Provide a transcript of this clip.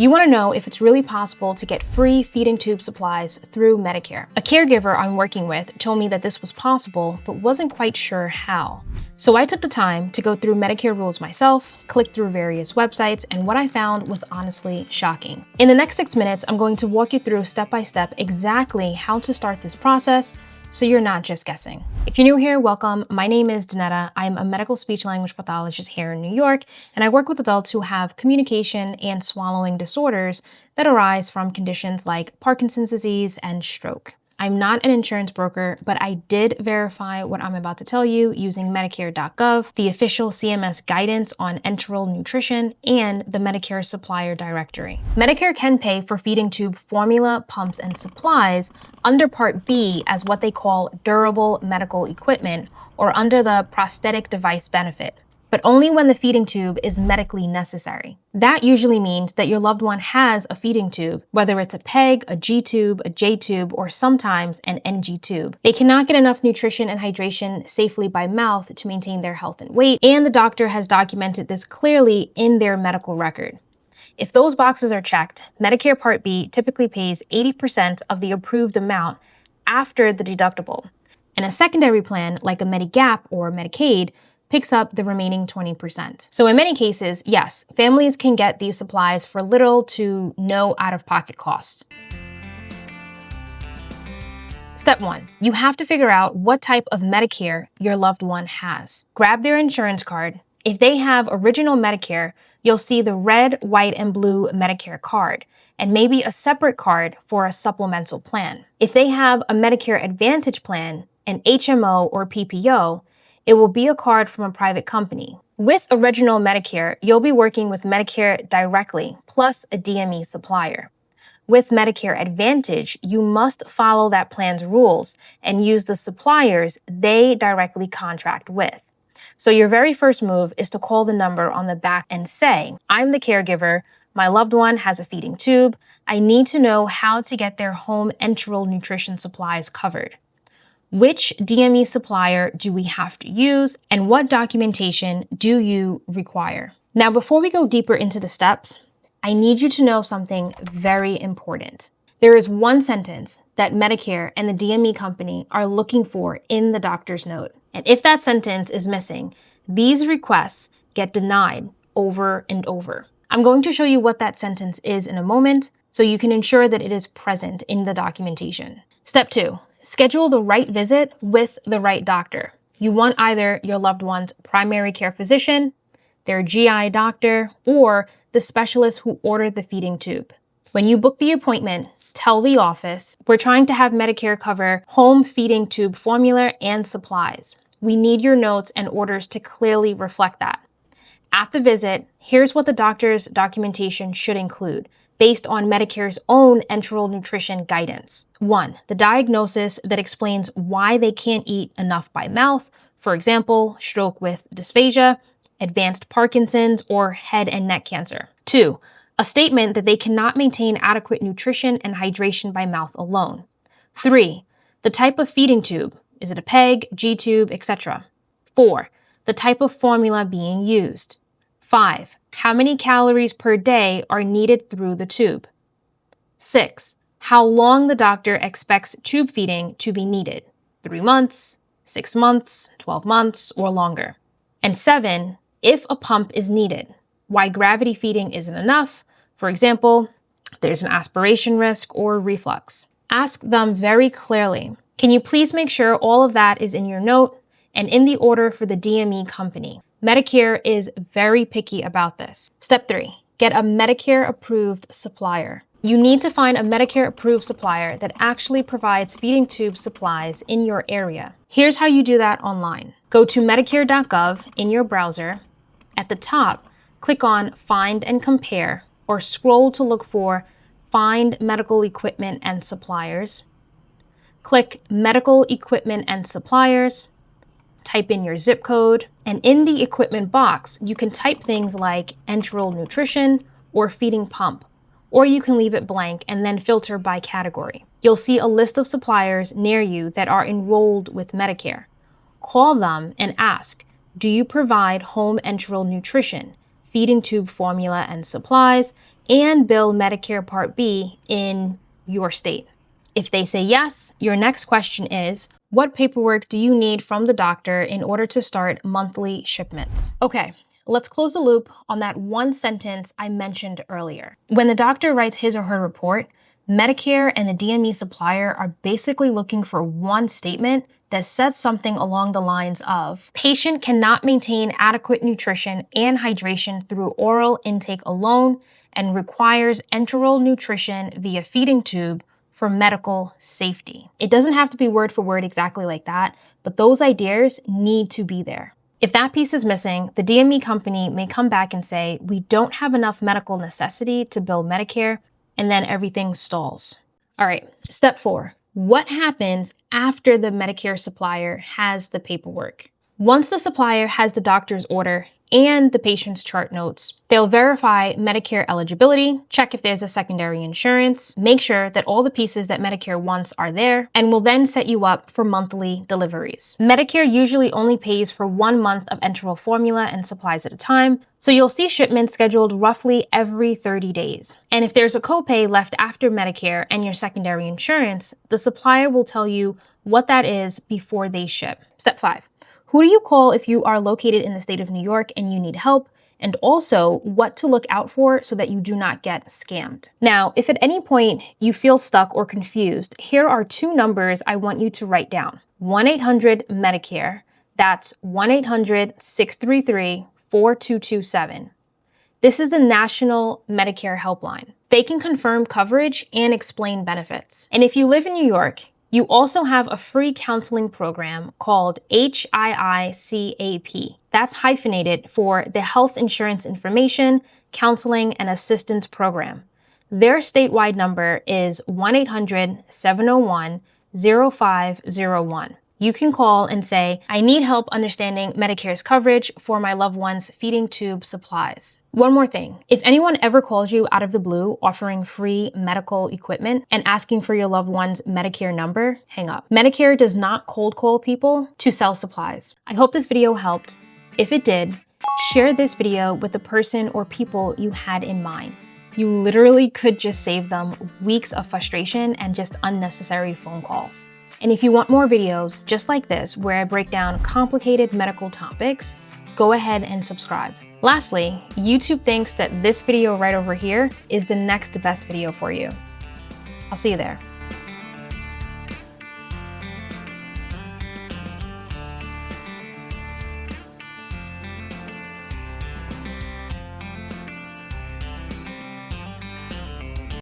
You want to know if it's really possible to get free feeding tube supplies through Medicare. A caregiver I'm working with told me that this was possible, but wasn't quite sure how. So I took the time to go through Medicare rules myself, click through various websites, and what I found was honestly shocking. In the next 6 minutes, I'm going to walk you through step by step exactly how to start this process, so you're not just guessing. If you're new here, welcome. My name is Donnetta. I'm a medical speech language pathologist here in New York, and I work with adults who have communication and swallowing disorders that arise from conditions like Parkinson's disease and stroke. I'm not an insurance broker, but I did verify what I'm about to tell you using Medicare.gov, the official CMS guidance on enteral nutrition, and the Medicare supplier directory. Medicare can pay for feeding tube formula, pumps, and supplies under Part B as what they call durable medical equipment, or under the prosthetic device benefit, but only when the feeding tube is medically necessary. That usually means that your loved one has a feeding tube, whether it's a PEG, a G-tube, a J-tube, or sometimes an NG tube. They cannot get enough nutrition and hydration safely by mouth to maintain their health and weight, and the doctor has documented this clearly in their medical record. If those boxes are checked, Medicare Part B typically pays 80% of the approved amount after the deductible, and a secondary plan like a Medigap or Medicaid picks up the remaining 20%. So in many cases, yes, families can get these supplies for little to no out-of-pocket costs. Step 1, you have to figure out what type of Medicare your loved one has. Grab their insurance card. If they have original Medicare, you'll see the red, white, and blue Medicare card, and maybe a separate card for a supplemental plan. If they have a Medicare Advantage plan, an HMO or PPO, it will be a card from a private company. With original Medicare, you'll be working with Medicare directly, plus a DME supplier. With Medicare Advantage, you must follow that plan's rules and use the suppliers they directly contract with. So your very first move is to call the number on the back and say, "I'm the caregiver, my loved one has a feeding tube, I need to know how to get their home enteral nutrition supplies covered. Which DME supplier do we have to use, and what documentation do you require?" Now, before we go deeper into the steps, I need you to know something very important. There is one sentence that Medicare and the DME company are looking for in the doctor's note. And if that sentence is missing, these requests get denied over and over. I'm going to show you what that sentence is in a moment, so you can ensure that it is present in the documentation. Step 2. Schedule the right visit with the right doctor. You want either your loved one's primary care physician, their GI doctor, or the specialist who ordered the feeding tube. When you book the appointment, tell the office, "We're trying to have Medicare cover home feeding tube formula and supplies. We need your notes and orders to clearly reflect that." At the visit, here's what the doctor's documentation should include, based on Medicare's own enteral nutrition guidance. 1, the diagnosis that explains why they can't eat enough by mouth, for example, stroke with dysphagia, advanced Parkinson's, or head and neck cancer. 2, a statement that they cannot maintain adequate nutrition and hydration by mouth alone. 3, the type of feeding tube. Is it a PEG, G-tube, etc.? 4, the type of formula being used. 5, how many calories per day are needed through the tube? 6, how long the doctor expects tube feeding to be needed. 3 months, 6 months, 12 months, or longer. And 7, if a pump is needed, why gravity feeding isn't enough. For example, there's an aspiration risk or reflux. Ask them very clearly, "Can you please make sure all of that is in your note and in the order for the DME company?" Medicare is very picky about this. Step 3, get a Medicare-approved supplier. You need to find a Medicare-approved supplier that actually provides feeding tube supplies in your area. Here's how you do that online. Go to Medicare.gov in your browser. At the top, click on Find and Compare, or scroll to look for Find Medical Equipment and Suppliers. Click Medical Equipment and Suppliers. Type in your zip code, and in the equipment box, you can type things like enteral nutrition or feeding pump, or you can leave it blank and then filter by category. You'll see a list of suppliers near you that are enrolled with Medicare. Call them and ask, "Do you provide home enteral nutrition, feeding tube formula and supplies, and bill Medicare Part B in your state? If they say yes, your next question is, what paperwork do you need from the doctor in order to start monthly shipments? Okay, let's close the loop on that one sentence I mentioned earlier. When the doctor writes his or her report, Medicare and the DME supplier are basically looking for one statement that says something along the lines of, patient cannot maintain adequate nutrition and hydration through oral intake alone and requires enteral nutrition via feeding tube for medical safety. It doesn't have to be word for word exactly like that, but those ideas need to be there. If that piece is missing, the DME company may come back and say, we don't have enough medical necessity to bill Medicare, and then everything stalls. All right, step 4. What happens after the Medicare supplier has the paperwork? Once the supplier has the doctor's order and the patient's chart notes, they'll verify Medicare eligibility, check if there's a secondary insurance, make sure that all the pieces that Medicare wants are there, and will then set you up for monthly deliveries. Medicare usually only pays for 1 month of enteral formula and supplies at a time, so you'll see shipments scheduled roughly every 30 days. And if there's a copay left after Medicare and your secondary insurance, the supplier will tell you what that is before they ship. Step 5. Who do you call if you are located in the state of New York and you need help? And also what to look out for so that you do not get scammed. Now, if at any point you feel stuck or confused, here are 2 numbers I want you to write down. 1-800-MEDICARE, that's 1-800-633-4227. This is the National Medicare Helpline. They can confirm coverage and explain benefits. And if you live in New York, you also have a free counseling program called HIICAP. That's hyphenated for the Health Insurance Information, Counseling, and Assistance Program. Their statewide number is 1-800-701-0501. You can call and say, I need help understanding Medicare's coverage for my loved one's feeding tube supplies. One more thing, if anyone ever calls you out of the blue offering free medical equipment and asking for your loved one's Medicare number, hang up. Medicare does not cold call people to sell supplies. I hope this video helped. If it did, share this video with the person or people you had in mind. You literally could just save them weeks of frustration and just unnecessary phone calls. And if you want more videos just like this, where I break down complicated medical topics, go ahead and subscribe. Lastly, YouTube thinks that this video right over here is the next best video for you. I'll see you there.